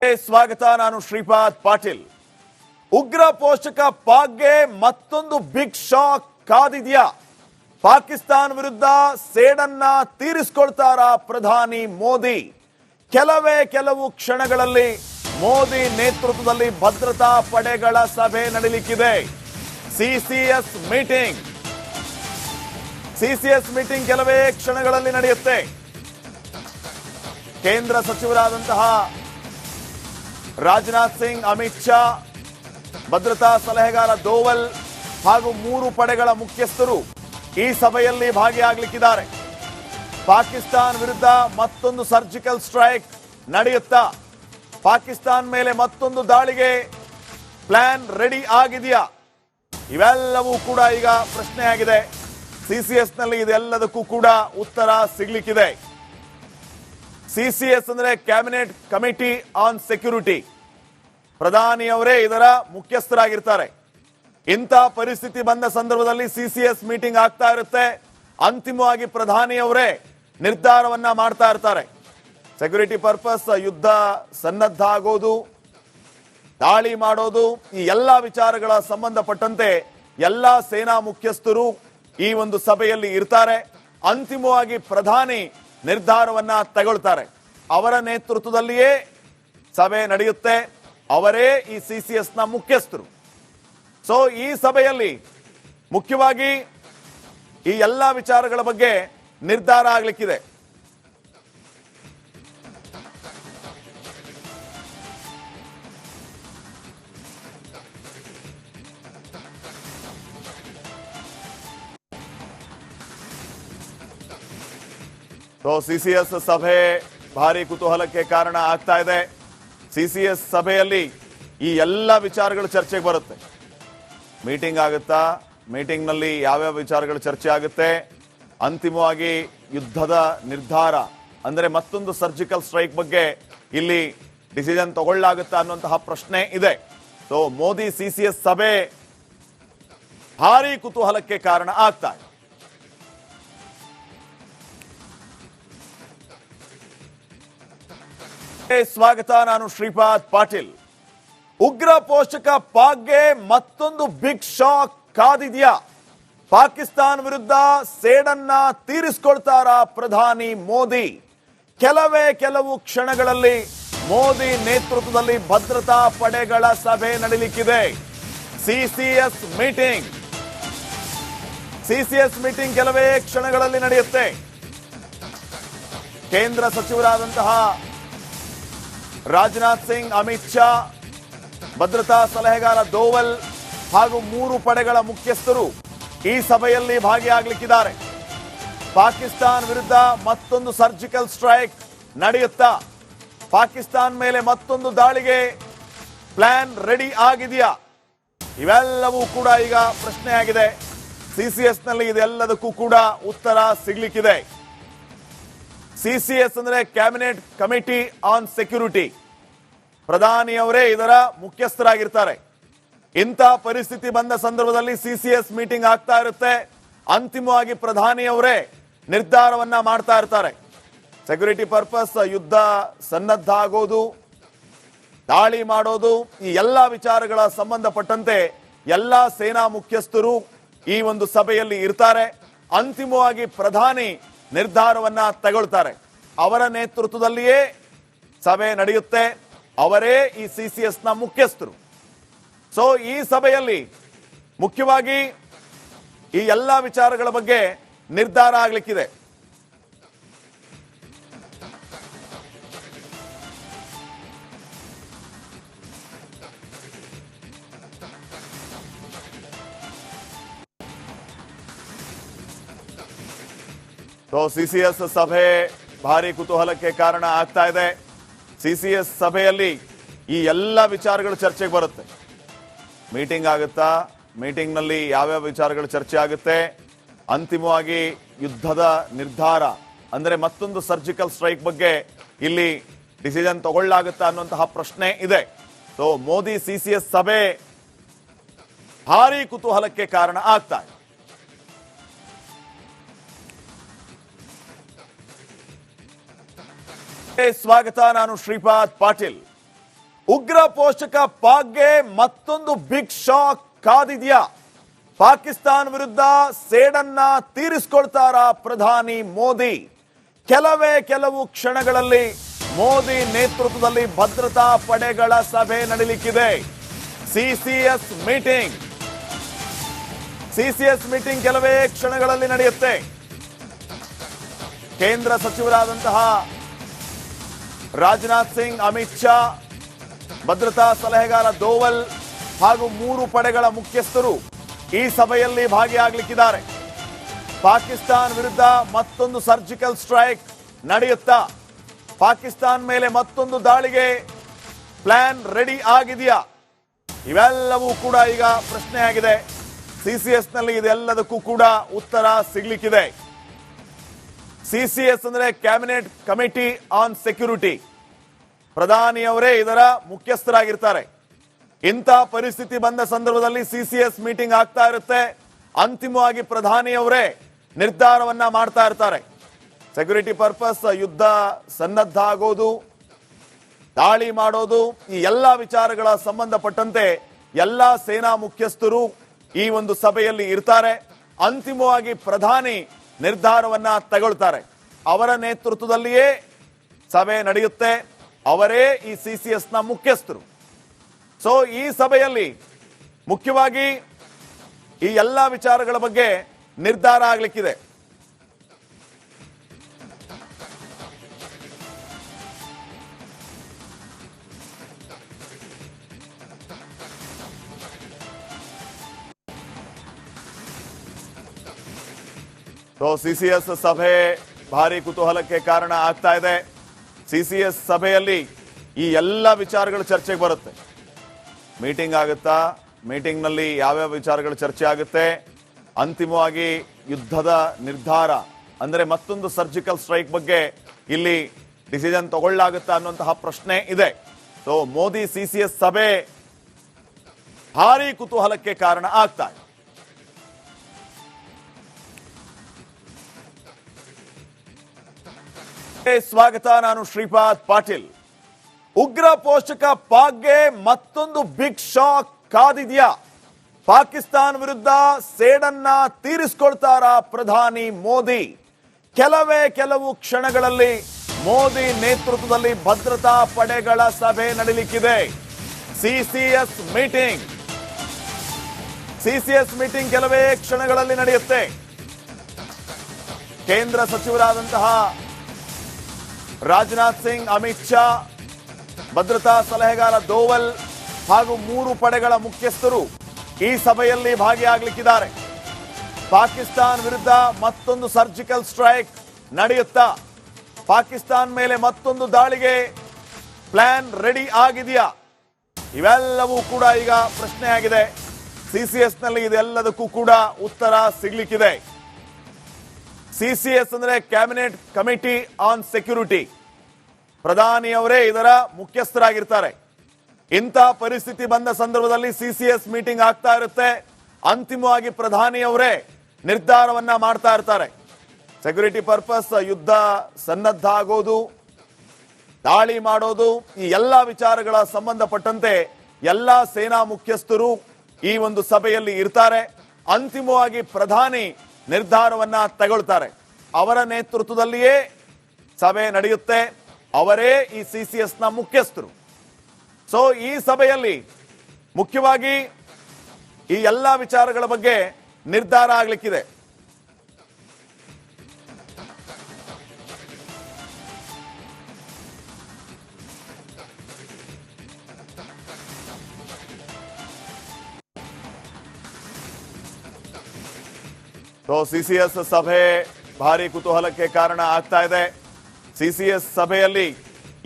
ಸ್ವಾಗತ. ನಾನು ಶ್ರೀಪಾದ್ ಪಾಟೀಲ್. ಉಗ್ರ ಪೋಷಕ ಪಾಕ್ಗೆ ಮತ್ತೊಂದು ಬಿಗ್ ಶಾಕ್ ಕಾದಿದೆಯಾ? ಪಾಕಿಸ್ತಾನ ವಿರುದ್ಧ ಸೇಡನ್ನ ತೀರಿಸಿಕೊಳ್ತಾರ ಪ್ರಧಾನಿ ಮೋದಿ? ಕೆಲವು ಕ್ಷಣಗಳಲ್ಲಿ ಮೋದಿ ನೇತೃತ್ವದಲ್ಲಿ ಭದ್ರತಾ ಪಡೆಗಳ ಸಭೆ ನಡೆಯಲಿಕ್ಕಿದೆ. ಸಿಸಿಎಸ್ ಮೀಟಿಂಗ್ ಕೆಲವೇ ಕ್ಷಣಗಳಲ್ಲಿ ನಡೆಯುತ್ತೆ. ಕೇಂದ್ರ ಸಚಿವರಾದಂತಹ ರಾಜನಾಥ್ ಸಿಂಗ್, ಅಮಿತ್ ಶಾ, ಭದ್ರತಾ ಸಲಹೆಗಾರ ದೋವಲ್ ಹಾಗೂ 3 ಪಡೆಗಳ ಮುಖ್ಯಸ್ಥರು ಈ ಸಭೆಯಲ್ಲಿ ಭಾಗಿಯಾಗಲಿಕ್ಕಿದ್ದಾರೆ. ಪಾಕಿಸ್ತಾನ ವಿರುದ್ಧ ಮತ್ತೊಂದು ಸರ್ಜಿಕಲ್ ಸ್ಟ್ರೈಕ್ ನಡೆಯುತ್ತಾ? ಪಾಕಿಸ್ತಾನ ಮೇಲೆ ಮತ್ತೊಂದು ದಾಳಿಗೆ ಪ್ಲಾನ್ ರೆಡಿ ಆಗಿದೆಯಾ? ಇವೆಲ್ಲವೂ ಕೂಡ ಈಗ ಪ್ರಶ್ನೆಯಾಗಿದೆ. ಸಿಸಿಎಸ್ ನಲ್ಲಿ ಇದೆಲ್ಲದಕ್ಕೂ ಕೂಡ ಉತ್ತರ ಸಿಗ್ಲಿಕ್ಕಿದೆ. ಸಿಸಿಎಸ್ ಅಂದ್ರೆ ಕ್ಯಾಬಿನೆಟ್ ಕಮಿಟಿ ಆನ್ ಸೆಕ್ಯೂರಿಟಿ. ಪ್ರಧಾನಿಯವರೇ ಇದರ ಮುಖ್ಯಸ್ಥರಾಗಿರ್ತಾರೆ. ಇಂಥ ಪರಿಸ್ಥಿತಿ ಬಂದ ಸಂದರ್ಭದಲ್ಲಿ ಸಿಸಿಎಸ್ ಮೀಟಿಂಗ್ ಆಗ್ತಾ ಇರುತ್ತೆ. ಅಂತಿಮವಾಗಿ ಪ್ರಧಾನಿಯವರೇ ನಿರ್ಧಾರವನ್ನ ಮಾಡ್ತಾ ಇರ್ತಾರೆ. ಸೆಕ್ಯೂರಿಟಿ ಪರ್ಪಸ್, ಯುದ್ಧ ಸನ್ನದ್ಧ ಆಗೋದು, ದಾಳಿ ಮಾಡೋದು, ಈ ಎಲ್ಲಾ ವಿಚಾರಗಳ ಸಂಬಂಧಪಟ್ಟಂತೆ ಎಲ್ಲಾ ಸೇನಾ ಮುಖ್ಯಸ್ಥರು ಈ ಒಂದು ಸಭೆಯಲ್ಲಿ ಇರ್ತಾರೆ. ಅಂತಿಮವಾಗಿ ಪ್ರಧಾನಿ ನಿರ್ಧಾರವನ್ನ ತಗೊಳ್ತಾರೆ. ಅವರ ನೇತೃತ್ವದಲ್ಲಿಯೇ ಸಭೆ ನಡೆಯುತ್ತೆ. ಅವರೇ ಈ ಸಿಸಿಎಸ್ ನ ಮುಖ್ಯಸ್ಥರು. ಸೊ ಈ ಸಭೆಯಲ್ಲಿ ಮುಖ್ಯವಾಗಿ ಈ ಎಲ್ಲಾ ವಿಚಾರಗಳ ಬಗ್ಗೆ ನಿರ್ಧಾರ ಆಗಲಿಕ್ಕಿದೆ. ಸೊ ಸಿಸಿಎಸ್ ಸಭೆ ಭಾರಿ ಕುತೂಹಲಕ್ಕೆ ಕಾರಣ ಆಗ್ತಾ ಇದೆ. ಸಿಸಿಎಸ್ ಸಭೆಯಲ್ಲಿ ಈ ಎಲ್ಲ ವಿಚಾರಗಳು ಚರ್ಚೆಗೆ ಬರುತ್ತೆ. ಮೀಟಿಂಗ್ ಆಗುತ್ತಾ, ಮೀಟಿಂಗ್ ನಲ್ಲಿ ಯಾವ್ಯಾವ ವಿಚಾರಗಳು ಚರ್ಚೆ ಆಗುತ್ತೆ, ಅಂತಿಮವಾಗಿ ಯುದ್ಧದ ನಿರ್ಧಾರ ಅಂದ್ರೆ ಮತ್ತೊಂದು ಸರ್ಜಿಕಲ್ ಸ್ಟ್ರೈಕ್ ಬಗ್ಗೆ ಇಲ್ಲಿ ಡಿಸಿಷನ್ ತಗೊಳ್ಳಾಗುತ್ತಾ ಅನ್ನುವಂತಹ ಪ್ರಶ್ನೆ ಇದೆ. ಸೊ ಮೋದಿ ಸಿಸಿಎಸ್ ಸಭೆ ಭಾರಿ ಕುತೂಹಲಕ್ಕೆ ಕಾರಣ ಆಗ್ತಾ ಇದೆ. ಸ್ವಾಗತ. ನಾನು ಶ್ರೀಪಾದ್ ಪಾಟೀಲ್. ಉಗ್ರ ಪೋಷಕ ಪಾಕ್ಗೆ ಮತ್ತೊಂದು ಬಿಗ್ ಶಾಕ್ ಕಾದಿದೆಯಾ? ಪಾಕಿಸ್ತಾನ ವಿರುದ್ಧ ಸೇಡನ್ನ ತೀರಿಸಿಕೊಳ್ತಾರ ಪ್ರಧಾನಿ ಮೋದಿ? ಕೆಲವು ಕ್ಷಣಗಳಲ್ಲಿ ಮೋದಿ ನೇತೃತ್ವದಲ್ಲಿ ಭದ್ರತಾ ಪಡೆಗಳ ಸಭೆ ನಡೆಯಲಿಕ್ಕಿದೆ. ಸಿಸಿಎಸ್ ಮೀಟಿಂಗ್ ಕೆಲವೇ ಕ್ಷಣಗಳಲ್ಲಿ ನಡೆಯುತ್ತೆ. ಕೇಂದ್ರ ಸಚಿವರಾದಂತಹ ರಾಜನಾಥ್ ಸಿಂಗ್, ಅಮಿತ್ ಶಾ, ಭದ್ರತಾ ಸಲಹೆಗಾರ ದೋವಲ್ ಹಾಗೂ 3 ಪಡೆಗಳ ಮುಖ್ಯಸ್ಥರು ಈ ಸಭೆಯಲ್ಲಿ ಭಾಗಿಯಾಗಲಿಕ್ಕಿದ್ದಾರೆ. ಪಾಕಿಸ್ತಾನ ವಿರುದ್ಧ ಮತ್ತೊಂದು ಸರ್ಜಿಕಲ್ ಸ್ಟ್ರೈಕ್ ನಡೆಯುತ್ತಾ? ಪಾಕಿಸ್ತಾನ ಮೇಲೆ ಮತ್ತೊಂದು ದಾಳಿಗೆ ಪ್ಲಾನ್ ರೆಡಿ ಆಗಿದೆಯಾ? ಇವೆಲ್ಲವೂ ಕೂಡ ಈಗ ಪ್ರಶ್ನೆಯಾಗಿದೆ. ಸಿಸಿಎಸ್ ನಲ್ಲಿ ಇದೆಲ್ಲದಕ್ಕೂ ಕೂಡ ಉತ್ತರ ಸಿಗ್ಲಿಕ್ಕಿದೆ. ಸಿಸಿಎಸ್ ಅಂದ್ರೆ ಕ್ಯಾಬಿನೆಟ್ ಕಮಿಟಿ ಆನ್ ಸೆಕ್ಯೂರಿಟಿ. ಪ್ರಧಾನಿಯವರೇ ಇದರ ಮುಖ್ಯಸ್ಥರಾಗಿರ್ತಾರೆ. ಇಂಥ ಪರಿಸ್ಥಿತಿ ಬಂದ ಸಂದರ್ಭದಲ್ಲಿ ಸಿಸಿಎಸ್ ಮೀಟಿಂಗ್ ಆಗ್ತಾ ಇರುತ್ತೆ. ಅಂತಿಮವಾಗಿ ಪ್ರಧಾನಿಯವರೇ ನಿರ್ಧಾರವನ್ನ ಮಾಡ್ತಾ ಇರ್ತಾರೆ. ಸೆಕ್ಯೂರಿಟಿ ಪರ್ಪಸ್, ಯುದ್ಧ ಸನ್ನದ್ಧ ಆಗೋದು, ದಾಳಿ ಮಾಡೋದು, ಈ ಎಲ್ಲಾ ವಿಚಾರಗಳ ಸಂಬಂಧಪಟ್ಟಂತೆ ಎಲ್ಲಾ ಸೇನಾ ಮುಖ್ಯಸ್ಥರು ಈ ಒಂದು ಸಭೆಯಲ್ಲಿ ಇರ್ತಾರೆ. ಅಂತಿಮವಾಗಿ ಪ್ರಧಾನಿ ನಿರ್ಧಾರವನ್ನ ತಗೊಳ್ತಾರೆ. ಅವರ ನೇತೃತ್ವದಲ್ಲಿಯೇ ಸಭೆ ನಡೆಯುತ್ತೆ. ಅವರೇ ಈ ಸಿಸಿಎಸ್ ನ ಮುಖ್ಯಸ್ಥರು. ಸೊ ಈ ಸಭೆಯಲ್ಲಿ ಮುಖ್ಯವಾಗಿ ಈ ಎಲ್ಲಾ ವಿಚಾರಗಳ ಬಗ್ಗೆ ನಿರ್ಧಾರ ಆಗಲಿಕ್ಕಿದೆ. ಸೊ ಸಿಸಿಎಸ್ ಸಭೆ ಭಾರಿ ಕುತೂಹಲಕ್ಕೆ ಕಾರಣ ಆಗ್ತಾ ಇದೆ. ಸಿಸಿಎಸ್ ಸಭೆಯಲ್ಲಿ ಈ ಎಲ್ಲ ವಿಚಾರಗಳು ಚರ್ಚೆಗೆ ಬರುತ್ತೆ. ಮೀಟಿಂಗ್ ಆಗುತ್ತಾ, ಮೀಟಿಂಗ್ ನಲ್ಲಿ ಯಾವ್ಯಾವ ವಿಚಾರಗಳು ಚರ್ಚೆ ಆಗುತ್ತೆ, ಅಂತಿಮವಾಗಿ ಯುದ್ಧದ ನಿರ್ಧಾರ ಅಂದ್ರೆ ಮತ್ತೊಂದು ಸರ್ಜಿಕಲ್ ಸ್ಟ್ರೈಕ್ ಬಗ್ಗೆ ಇಲ್ಲಿ ಡಿಸಿಷನ್ ತಗೊಳ್ಳಾಗುತ್ತಾ ಅನ್ನುವಂತಹ ಪ್ರಶ್ನೆ ಇದೆ. ಸೊ ಮೋದಿ ಸಿಸಿಎಸ್ ಸಭೆ ಭಾರಿ ಕುತೂಹಲಕ್ಕೆ ಕಾರಣ ಆಗ್ತಾ ಇದೆ. ಸ್ವಾಗತ. ನಾನು ಶ್ರೀಪಾದ್ ಪಾಟೀಲ್. ಉಗ್ರ ಪೋಷಕ ಪಾಕ್ಗೆ ಮತ್ತೊಂದು ಬಿಗ್ ಶಾಕ್ ಕಾದಿದ್ಯಾ? ಪಾಕಿಸ್ತಾನ ವಿರುದ್ಧ ಸೇಡನ್ನ ತೀರಿಸಿಕೊಳ್ತಾರ ಪ್ರಧಾನಿ ಮೋದಿ? ಕೆಲವು ಕ್ಷಣಗಳಲ್ಲಿ ಮೋದಿ ನೇತೃತ್ವದಲ್ಲಿ ಭದ್ರತಾ ಪಡೆಗಳ ಸಭೆ ನಡೆಯಲಿಕ್ಕಿದೆ. ಸಿಸಿಎಸ್ ಮೀಟಿಂಗ್ ಕೆಲವೇ ಕ್ಷಣಗಳಲ್ಲಿ ನಡೆಯುತ್ತೆ. ಕೇಂದ್ರ ಸಚಿವರಾದಂತಹ ರಾಜನಾಥ್ ಸಿಂಗ್, ಅಮಿತ್ ಶಾ, ಭದ್ರತಾ ಸಲಹೆಗಾರ ದೋವಲ್ ಹಾಗೂ 3 ಪಡೆಗಳ ಮುಖ್ಯಸ್ಥರು ಈ ಸಭೆಯಲ್ಲಿ ಭಾಗಿಯಾಗಲಿಕ್ಕಿದ್ದಾರೆ. ಪಾಕಿಸ್ತಾನ ವಿರುದ್ಧ ಮತ್ತೊಂದು ಸರ್ಜಿಕಲ್ ಸ್ಟ್ರೈಕ್ ನಡೆಯುತ್ತಾ? ಪಾಕಿಸ್ತಾನ ಮೇಲೆ ಮತ್ತೊಂದು ದಾಳಿಗೆ ಪ್ಲಾನ್ ರೆಡಿ ಆಗಿದೆಯಾ? ಇವೆಲ್ಲವೂ ಕೂಡ ಈಗ ಪ್ರಶ್ನೆ ಆಗಿದೆ. ಸಿಸಿಎಸ್ ನಲ್ಲಿ ಇದೆಲ್ಲದಕ್ಕೂ ಕೂಡ ಉತ್ತರ ಸಿಗ್ಲಿಕ್ಕಿದೆ. ಸಿಸಿಎಸ್ ಅಂದ್ರೆ ಕ್ಯಾಬಿನೆಟ್ ಕಮಿಟಿ ಆನ್ ಸೆಕ್ಯೂರಿಟಿ. ಪ್ರಧಾನಿಯವರೇ ಇದರ ಮುಖ್ಯಸ್ಥರಾಗಿರ್ತಾರೆ. ಇಂಥ ಪರಿಸ್ಥಿತಿ ಬಂದ ಸಂದರ್ಭದಲ್ಲಿ ಸಿಸಿಎಸ್ ಮೀಟಿಂಗ್ ಆಗ್ತಾ ಇರುತ್ತೆ. ಅಂತಿಮವಾಗಿ ಪ್ರಧಾನಿಯವರೇ ನಿರ್ಧಾರವನ್ನ ಮಾಡ್ತಾ ಇರ್ತಾರೆ. ಸೆಕ್ಯೂರಿಟಿ ಪರ್ಪಸ್, ಯುದ್ಧ ಸನ್ನದ್ಧ ಆಗೋದು, ದಾಳಿ ಮಾಡೋದು, ಈ ಎಲ್ಲಾ ವಿಚಾರಗಳ ಸಂಬಂಧಪಟ್ಟಂತೆ ಎಲ್ಲಾ ಸೇನಾ ಮುಖ್ಯಸ್ಥರು ಈ ಒಂದು ಸಭೆಯಲ್ಲಿ ಇರ್ತಾರೆ. ಅಂತಿಮವಾಗಿ ಪ್ರಧಾನಿ ನಿರ್ಧಾರವನ್ನ ತಗೊಳ್ತಾರೆ. ಅವರ ನೇತೃತ್ವದಲ್ಲಿಯೇ ಸಭೆ ನಡೆಯುತ್ತೆ. ಅವರೇ ಈ ಸಿಸಿಎಸ್ ನ ಮುಖ್ಯಸ್ಥರು. ಸೊ ಈ ಸಭೆಯಲ್ಲಿ ಮುಖ್ಯವಾಗಿ ಈ ಎಲ್ಲಾ ವಿಚಾರಗಳ ಬಗ್ಗೆ ನಿರ್ಧಾರ ಆಗಲಿಕ್ಕಿದೆ. ಸೊ ಸಿಸಿಎಸ್ ಸಭೆ ಭಾರಿ ಕುತೂಹಲಕ್ಕೆ ಕಾರಣ ಆಗ್ತಾ ಇದೆ. ಸಿಸಿಎಸ್ ಸಭೆಯಲ್ಲಿ ಈ ಎಲ್ಲ ವಿಚಾರಗಳು ಚರ್ಚೆಗೆ ಬರುತ್ತೆ. ಮೀಟಿಂಗ್ ಆಗುತ್ತಾ? ಮೀಟಿಂಗ್ ನಲ್ಲಿ ಯಾವ್ಯಾವ ವಿಚಾರಗಳು ಚರ್ಚೆ ಆಗುತ್ತೆ? ಅಂತಿಮವಾಗಿ ಯುದ್ಧದ ನಿರ್ಧಾರ ಅಂದ್ರೆ ಮತ್ತೊಂದು ಸರ್ಜಿಕಲ್ ಸ್ಟ್ರೈಕ್ ಬಗ್ಗೆ ಇಲ್ಲಿ ಡಿಸಿಷನ್ ತಗೊಳ್ಳಾಗುತ್ತಾ ಅನ್ನುವಂತಹ ಪ್ರಶ್ನೆ ಇದೆ. ಸೊ ಮೋದಿ ಸಿಸಿಎಸ್ ಸಭೆ ಭಾರಿ ಕುತೂಹಲಕ್ಕೆ ಕಾರಣ ಆಗ್ತಾ ಇದೆ. ಸ್ವಾಗತ, ನಾನು ಶ್ರೀಪಾದ್ ಪಾಟೀಲ್. ಉಗ್ರ ಪೋಷಕ ಪಾಕ್ಗೆ ಮತ್ತೊಂದು ಬಿಗ್ ಶಾಕ್ ಕಾದಿದ್ಯಾ? ಪಾಕಿಸ್ತಾನ ವಿರುದ್ಧ ಸೇಡನ್ನ ತೀರಿಸಿಕೊಳ್ತಾರ ಪ್ರಧಾನಿ ಮೋದಿ? ಕೆಲವು ಕ್ಷಣಗಳಲ್ಲಿ ಮೋದಿ ನೇತೃತ್ವದಲ್ಲಿ ಭದ್ರತಾ ಪಡೆಗಳ ಸಭೆ ನಡೆಯಲಿಕ್ಕಿದೆ. ಸಿಸಿಎಸ್ ಮೀಟಿಂಗ್ ಕೆಲವೇ ಕ್ಷಣಗಳಲ್ಲಿ ನಡೆಯುತ್ತೆ. ಕೇಂದ್ರ ಸಚಿವರಾದಂತಹ ರಾಜನಾಥ್ ಸಿಂಗ್, ಅಮಿತ್ ಶಾ, ಭದ್ರತಾ ಸಲಹೆಗಾರ ದೋವಲ್ ಹಾಗೂ 3 ಪಡೆಗಳ ಮುಖ್ಯಸ್ಥರು ಈ ಸಭೆಯಲ್ಲಿ ಭಾಗಿಯಾಗಲಿಕ್ಕಿದ್ದಾರೆ. ಪಾಕಿಸ್ತಾನ ವಿರುದ್ಧ ಮತ್ತೊಂದು ಸರ್ಜಿಕಲ್ ಸ್ಟ್ರೈಕ್ ನಡೆಯುತ್ತಾ? ಪಾಕಿಸ್ತಾನ ಮೇಲೆ ಮತ್ತೊಂದು ದಾಳಿಗೆ ಪ್ಲಾನ್ ರೆಡಿ ಆಗಿದೆಯಾ? ಇವೆಲ್ಲವೂ ಕೂಡ ಈಗ ಪ್ರಶ್ನೆ ಆಗಿದೆ. ಸಿಸಿಎಸ್ ನಲ್ಲಿ ಇದೆಲ್ಲದಕ್ಕೂ ಕೂಡ ಉತ್ತರ ಸಿಗ್ಲಿಕ್ಕಿದೆ. ಸಿಸಿಎಸ್ ಅಂದ್ರೆ ಕ್ಯಾಬಿನೆಟ್ ಕಮಿಟಿ ಆನ್ ಸೆಕ್ಯೂರಿಟಿ. ಪ್ರಧಾನಿಯವರೇ ಇದರ ಮುಖ್ಯಸ್ಥರಾಗಿರ್ತಾರೆ. ಇಂಥ ಪರಿಸ್ಥಿತಿ ಬಂದ ಸಂದರ್ಭದಲ್ಲಿ ಸಿಸಿಎಸ್ ಮೀಟಿಂಗ್ ಆಗ್ತಾ ಇರುತ್ತೆ. ಅಂತಿಮವಾಗಿ ಪ್ರಧಾನಿಯವರೇ ನಿರ್ಧಾರವನ್ನ ಮಾಡ್ತಾ ಇರ್ತಾರೆ. ಸೆಕ್ಯೂರಿಟಿ ಪರ್ಪಸ್, ಯುದ್ಧ ಸನ್ನದ್ಧ ಆಗೋದು, ದಾಳಿ ಮಾಡೋದು, ಈ ಎಲ್ಲಾ ವಿಚಾರಗಳ ಸಂಬಂಧಪಟ್ಟಂತೆ ಎಲ್ಲಾ ಸೇನಾ ಮುಖ್ಯಸ್ಥರು ಈ ಒಂದು ಸಭೆಯಲ್ಲಿ ಇರ್ತಾರೆ. ಅಂತಿಮವಾಗಿ ಪ್ರಧಾನಿ ನಿರ್ಧಾರವನ್ನ ತಗೊಳ್ತಾರೆ. ಅವರ ನೇತೃತ್ವದಲ್ಲಿಯೇ ಸಭೆ ನಡೆಯುತ್ತೆ. ಅವರೇ ಈ ಸಿಸಿಎಸ್ ನ ಮುಖ್ಯಸ್ಥರು. ಸೊ ಈ ಸಭೆಯಲ್ಲಿ ಮುಖ್ಯವಾಗಿ ಈ ಎಲ್ಲಾ ವಿಚಾರಗಳ ಬಗ್ಗೆ ನಿರ್ಧಾರ ಆಗಲಿಕ್ಕಿದೆ. ಸೊ ಸಿಸಿಎಸ್ ಸಭೆ ಭಾರಿ ಕುತೂಹಲಕ್ಕೆ ಕಾರಣ ಆಗ್ತಾ ಇದೆ. ಸಿಸಿಎಸ್ ಸಭೆಯಲ್ಲಿ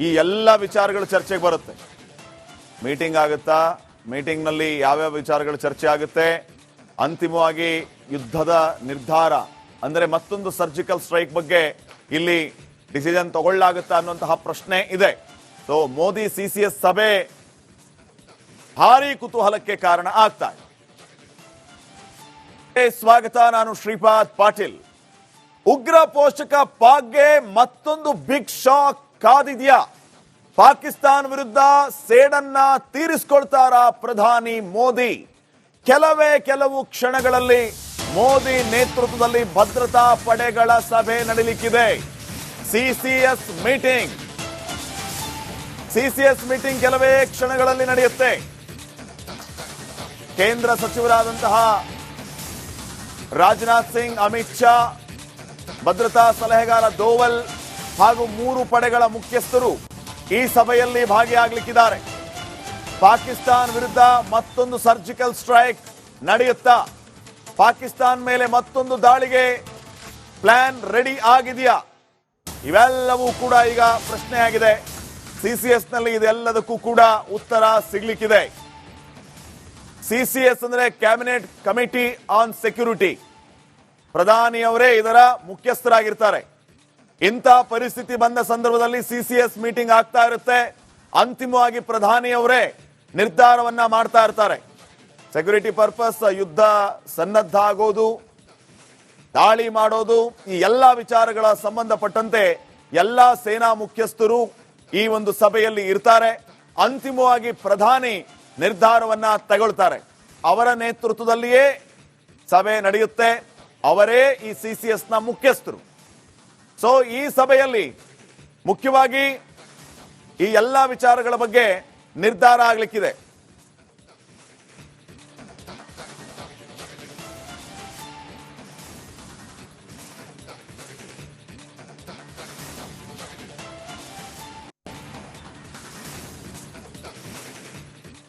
ಈ ಎಲ್ಲ ವಿಚಾರಗಳು ಚರ್ಚೆಗೆ ಬರುತ್ತೆ. ಮೀಟಿಂಗ್ ಆಗುತ್ತಾ? ಮೀಟಿಂಗ್ ನಲ್ಲಿ ಯಾವ್ಯಾವ ವಿಚಾರಗಳು ಚರ್ಚೆ ಆಗುತ್ತೆ? ಅಂತಿಮವಾಗಿ ಯುದ್ಧದ ನಿರ್ಧಾರ ಅಂದ್ರೆ ಮತ್ತೊಂದು ಸರ್ಜಿಕಲ್ ಸ್ಟ್ರೈಕ್ ಬಗ್ಗೆ ಇಲ್ಲಿ ಡಿಸಿಷನ್ ತಗೊಳ್ಳಾಗುತ್ತಾ ಅನ್ನುವಂತಹ ಪ್ರಶ್ನೆ ಇದೆ. ಸೊ ಮೋದಿ ಸಿಸಿಎಸ್ ಸಭೆ ಭಾರಿ ಕುತೂಹಲಕ್ಕೆ ಕಾರಣ ಆಗ್ತಾ ಇದೆ. ಸ್ವಾಗತ, ನಾನು ಶ್ರೀಪಾದ್ ಪಾಟೀಲ್. ಉಗ್ರ ಪೋಷಕ ಪಾಕ್ಗೆ ಮತ್ತೊಂದು ಬಿಗ್ ಶಾಕ್ ಕಾದಿದ್ಯಾ? ಪಾಕಿಸ್ತಾನ ವಿರುದ್ಧ ಸೇಡನ್ನ ತೀರಿಸಿಕೊಳ್ತಾರ ಪ್ರಧಾನಿ ಮೋದಿ. ಕೆಲವು ಕ್ಷಣಗಳಲ್ಲಿ ಮೋದಿ ನೇತೃತ್ವದಲ್ಲಿ ಭದ್ರತಾ ಪಡೆಗಳ ಸಭೆ ನಡೆಯಲಿಕ್ಕಿದೆ. ಸಿಸಿಎಸ್ ಮೀಟಿಂಗ್ ಕೆಲವೇ ಕ್ಷಣಗಳಲ್ಲಿ ನಡೆಯುತ್ತೆ. ಕೇಂದ್ರ ಸಚಿವರಾದಂತಹ ರಾಜನಾಥ್ ಸಿಂಗ್, ಅಮಿತ್ ಶಾ, ಭದ್ರತಾ ಸಲಹೆಗಾರ ದೋವಲ್ ಹಾಗೂ 3 ಪಡೆಗಳ ಮುಖ್ಯಸ್ಥರು ಈ ಸಭೆಯಲ್ಲಿ ಭಾಗಿಯಾಗಲಿಕ್ಕಿದ್ದಾರೆ. ಪಾಕಿಸ್ತಾನ ವಿರುದ್ಧ ಮತ್ತೊಂದು ಸರ್ಜಿಕಲ್ ಸ್ಟ್ರೈಕ್ ನಡೆಯುತ್ತಾ, ಪಾಕಿಸ್ತಾನ ಮೇಲೆ ಮತ್ತೊಂದು ದಾಳಿಗೆ ಪ್ಲಾನ್ ರೆಡಿ ಆಗಿದೆಯಾ? ಇವೆಲ್ಲವೂ ಕೂಡ ಈಗ ಪ್ರಶ್ನೆಯಾಗಿದೆ. ಸಿಸಿಎಸ್ ನಲ್ಲಿ ಇದೆಲ್ಲದಕ್ಕೂ ಕೂಡ ಉತ್ತರ ಸಿಗ್ಲಿಕ್ಕಿದೆ. ಸಿಸಿಎಸ್ ಅಂದ್ರೆ ಕ್ಯಾಬಿನೆಟ್ ಕಮಿಟಿ ಆನ್ ಸೆಕ್ಯೂರಿಟಿ. ಪ್ರಧಾನಿಯವರೇ ಇದರ ಮುಖ್ಯಸ್ಥರಾಗಿರ್ತಾರೆ. ಇಂಥ ಪರಿಸ್ಥಿತಿ ಬಂದ ಸಂದರ್ಭದಲ್ಲಿ ಸಿಸಿಎಸ್ ಮೀಟಿಂಗ್ ಆಗ್ತಾ ಇರುತ್ತೆ. ಅಂತಿಮವಾಗಿ ಪ್ರಧಾನಿಯವರೇ ನಿರ್ಧಾರವನ್ನ ಮಾಡ್ತಾ ಇರ್ತಾರೆ. ಸೆಕ್ಯೂರಿಟಿ ಪರ್ಪಸ್, ಯುದ್ಧ ಸನ್ನದ್ಧ ಆಗೋದು, ದಾಳಿ ಮಾಡೋದು, ಈ ಎಲ್ಲಾ ವಿಚಾರಗಳ ಸಂಬಂಧಪಟ್ಟಂತೆ ಎಲ್ಲಾ ಸೇನಾ ಮುಖ್ಯಸ್ಥರು ಈ ಒಂದು ಸಭೆಯಲ್ಲಿ ಇರ್ತಾರೆ. ಅಂತಿಮವಾಗಿ ಪ್ರಧಾನಿ ನಿರ್ಧಾರವನ್ನ ತಗೊಳ್ತಾರೆ. ಅವರ ನೇತೃತ್ವದಲ್ಲಿಯೇ ಸಭೆ ನಡೆಯುತ್ತೆ. ಅವರೇ ಈ ಸಿಸಿಎಸ್ ನ ಮುಖ್ಯಸ್ಥರು. ಸೊ ಈ ಸಭೆಯಲ್ಲಿ ಮುಖ್ಯವಾಗಿ ಈ ಎಲ್ಲಾ ವಿಚಾರಗಳ ಬಗ್ಗೆ ನಿರ್ಧಾರ ಆಗಲಿಕ್ಕಿದೆ.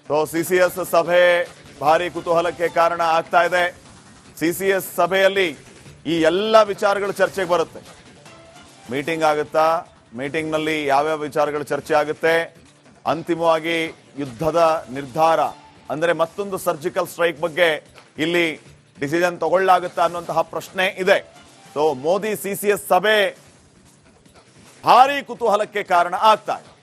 ಸೊ ಸಿಸಿಎಸ್ ಸಭೆ ಭಾರಿ ಕುತೂಹಲಕ್ಕೆ ಕಾರಣ ಆಗ್ತಾ ಇದೆ. ಸಿಸಿಎಸ್ ಸಭೆಯಲ್ಲಿ ಈ ಎಲ್ಲ ವಿಚಾರಗಳು ಚರ್ಚೆಗೆ ಬರುತ್ತೆ. ಮೀಟಿಂಗ್ ಆಗುತ್ತಾ, ಮೀಟಿಂಗ್ ನಲ್ಲಿ ಯಾವ್ಯಾವ ವಿಚಾರಗಳು ಚರ್ಚೆ ಆಗುತ್ತೆ, ಅಂತಿಮವಾಗಿ ಯುದ್ಧದ ನಿರ್ಧಾರ ಅಂದ್ರೆ ಮತ್ತೊಂದು ಸರ್ಜಿಕಲ್ ಸ್ಟ್ರೈಕ್ ಬಗ್ಗೆ ಇಲ್ಲಿ ಡಿಸಿಷನ್ ತಗೊಳ್ಳಾಗುತ್ತಾ ಅನ್ನುವಂತಹ ಪ್ರಶ್ನೆ ಇದೆ. ಸೊ ಮೋದಿ ಸಿಸಿಎಸ್ ಸಭೆ ಭಾರಿ ಕುತೂಹಲಕ್ಕೆ ಕಾರಣ ಆಗ್ತಾ ಇದೆ.